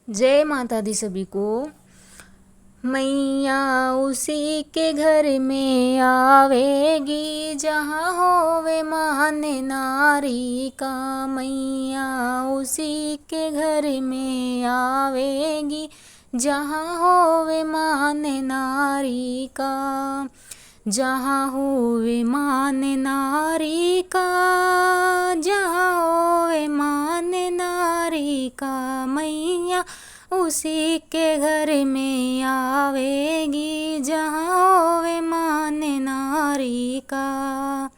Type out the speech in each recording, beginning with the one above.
जय माता दी सभी को। मैया उसी के घर में आवेगी जहाँ होवे मान नारी का। मैया उसी के घर में आवेगी जहाँ होवे मान नारी का। जहाँ होवे मान नारी का, जहाँ होवे मान नारी का। मैया उसी के घर में आवेगी जहाँ होवे मान नारी का।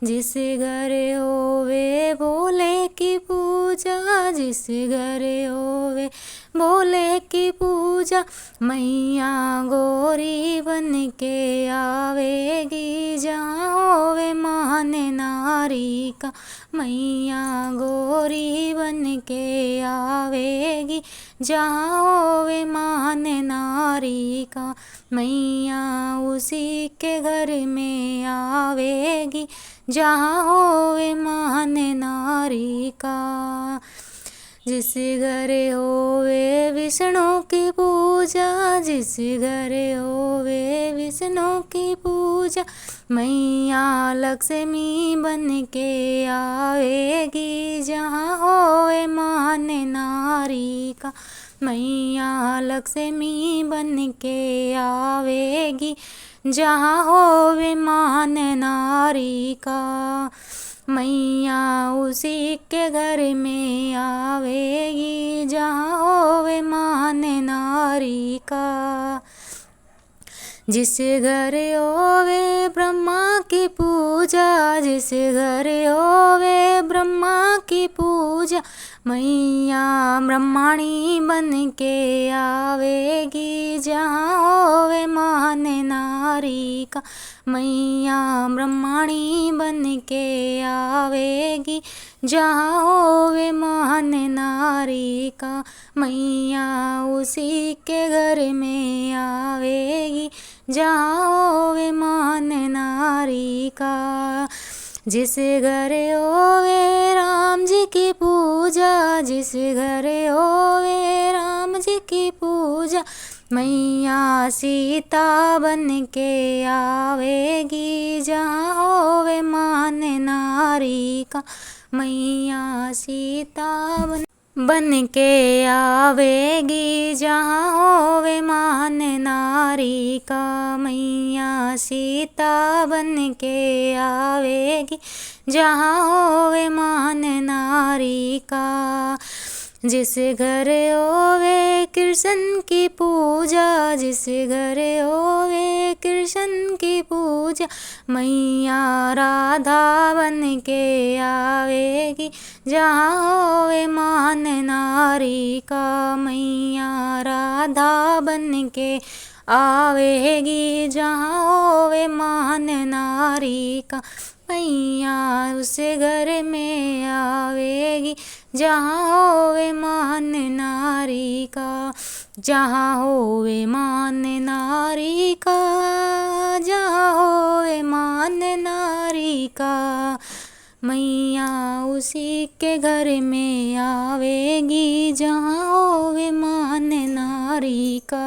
जिस घर होवे भोले की पूजा, जिस घर होवे भोले की पूजा। मैया गोरी बन के आवेगी जहाँ होवे मान नारी का। मैया गोरी बन के आवेगी जहाँ होवे मान नारी का। मैया उसी के घर में आवेगी जहाँ होवे मान नारी का। जिस घर होवे विष्णु की पूजा, जिस घर होवे विष्णु की पूजा। मैया लक्ष्मी बन के आवेगी जहाँ होवे मान नारी का। मैया लक्ष्मी बन के आवेगी जहाँ होवे मान नारी का। मैया उसी के घर में आवेगी जहाँ होवे मान नारी का। जिस घर होवे ब्रह्मा की पूजा, जिस घर होवे ब्रह्मा की पूजा। मैया ब्रह्मणी बन के आवेगी जहाँ होवे मान नारी का। मैया ब्रह्मणी बन के आवेगी जहाँ होवे मान नारी का। मैया उसी के घर में आवेगी जहाँ होवे मान नारी का। जिस घर होवे राम जी की पूजा, जिस घर होवे राम जी की पूजा। मैया सीता बन के आवेगी जहाँ होवे मान नारी का। मैया सीता बन के आवेगी जहाँ होवे मान नारी का। मैया सीता बन के आवेगी जहाँ होवे मान नारी का। जिस घर होवे कृष्ण की पूजा, जिस घर होवे कृष्ण की पूजा। मैया राधा बन के आवेगी जहाँ होवे मान नारी का। मैया राधा बन के आवेगी जहाँ होवे मान नारी का। मैया उस घर में आवेगी जहाँ होवे मान नारी का। जहाँ होवे मान नारी का, जहाँ होवे मान नारी का। मैया उसी के घर में आवेगी जहाँ होवे मान नारी का।